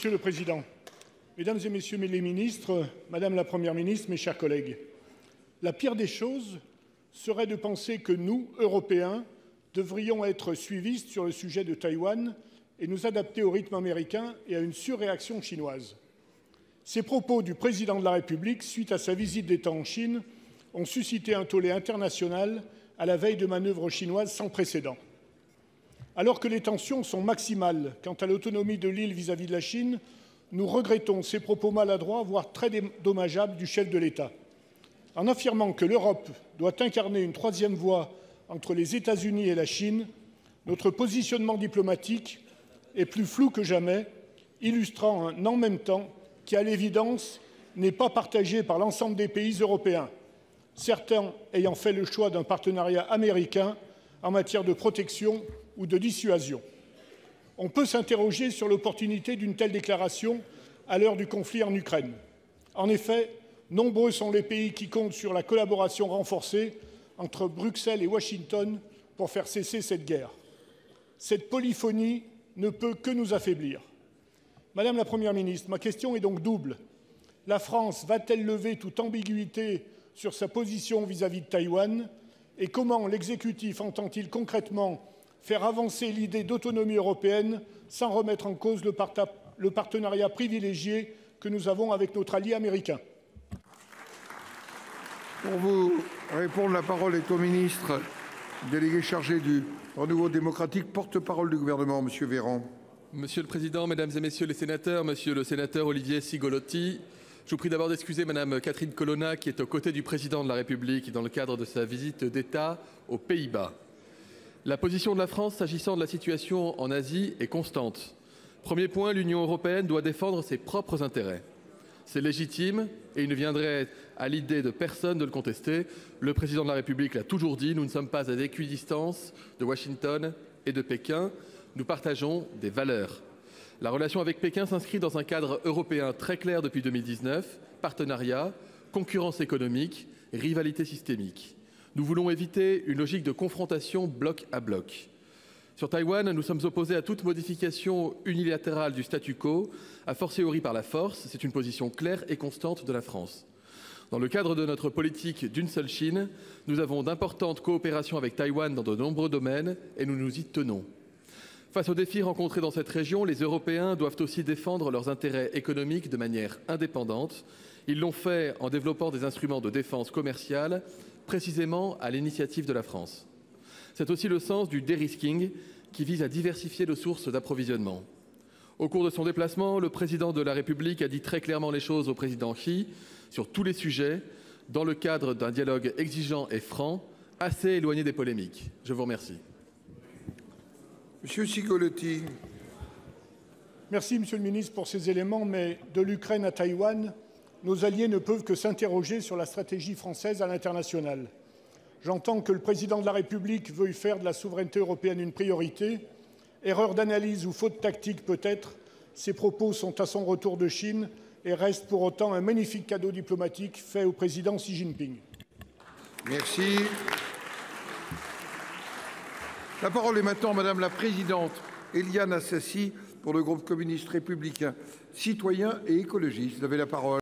Monsieur le Président, Mesdames et Messieurs les ministres, Madame la Première ministre, mes chers collègues, la pire des choses serait de penser que nous, Européens, devrions être suivistes sur le sujet de Taïwan et nous adapter au rythme américain et à une surréaction chinoise. Ces propos du Président de la République, suite à sa visite d'État en Chine, ont suscité un tollé international à la veille de manœuvres chinoises sans précédent. Alors que les tensions sont maximales quant à l'autonomie de l'île vis-à-vis de la Chine, nous regrettons ces propos maladroits, voire très dommageables, du chef de l'État. En affirmant que l'Europe doit incarner une troisième voie entre les États-Unis et la Chine, notre positionnement diplomatique est plus flou que jamais, illustrant un « en même temps » qui, à l'évidence, n'est pas partagé par l'ensemble des pays européens, certains ayant fait le choix d'un partenariat américain en matière de protection ou de dissuasion. On peut s'interroger sur l'opportunité d'une telle déclaration à l'heure du conflit en Ukraine. En effet, nombreux sont les pays qui comptent sur la collaboration renforcée entre Bruxelles et Washington pour faire cesser cette guerre. Cette polyphonie ne peut que nous affaiblir. Madame la Première ministre, ma question est donc double. La France va-t-elle lever toute ambiguïté sur sa position vis-à-vis de Taïwan? Et comment l'exécutif entend-il concrètement faire avancer l'idée d'autonomie européenne sans remettre en cause le partenariat privilégié que nous avons avec notre allié américain? Pour vous répondre, la parole est au ministre délégué chargé du renouveau démocratique, porte-parole du gouvernement, Monsieur Véran. Monsieur le Président, Mesdames et Messieurs les sénateurs, Monsieur le sénateur Olivier Cigolotti, je vous prie d'abord d'excuser Madame Catherine Colonna qui est aux côtés du Président de la République dans le cadre de sa visite d'État aux Pays-Bas. La position de la France s'agissant de la situation en Asie est constante. Premier point, l'Union européenne doit défendre ses propres intérêts. C'est légitime et il ne viendrait à l'idée de personne de le contester. Le Président de la République l'a toujours dit, nous ne sommes pas à équidistance de Washington et de Pékin. Nous partageons des valeurs. La relation avec Pékin s'inscrit dans un cadre européen très clair depuis 2019, partenariat, concurrence économique, rivalité systémique. Nous voulons éviter une logique de confrontation bloc à bloc. Sur Taïwan, nous sommes opposés à toute modification unilatérale du statu quo, a fortiori par la force. C'est une position claire et constante de la France. Dans le cadre de notre politique d'une seule Chine, nous avons d'importantes coopérations avec Taïwan dans de nombreux domaines et nous nous y tenons. Face aux défis rencontrés dans cette région, les Européens doivent aussi défendre leurs intérêts économiques de manière indépendante. Ils l'ont fait en développant des instruments de défense commerciale, précisément à l'initiative de la France. C'est aussi le sens du dérisking qui vise à diversifier nos sources d'approvisionnement. Au cours de son déplacement, le Président de la République a dit très clairement les choses au Président Xi sur tous les sujets, dans le cadre d'un dialogue exigeant et franc, assez éloigné des polémiques. Je vous remercie. Monsieur Cigolotti. Merci, Monsieur le ministre, pour ces éléments, mais de l'Ukraine à Taïwan, nos alliés ne peuvent que s'interroger sur la stratégie française à l'international. J'entends que le Président de la République veuille faire de la souveraineté européenne une priorité. Erreur d'analyse ou faute tactique peut-être, ses propos sont à son retour de Chine et restent pour autant un magnifique cadeau diplomatique fait au président Xi Jinping. Merci. La parole est maintenant à Madame la Présidente Éliane Assassi pour le groupe communiste républicain, citoyen et écologiste. Vous avez la parole.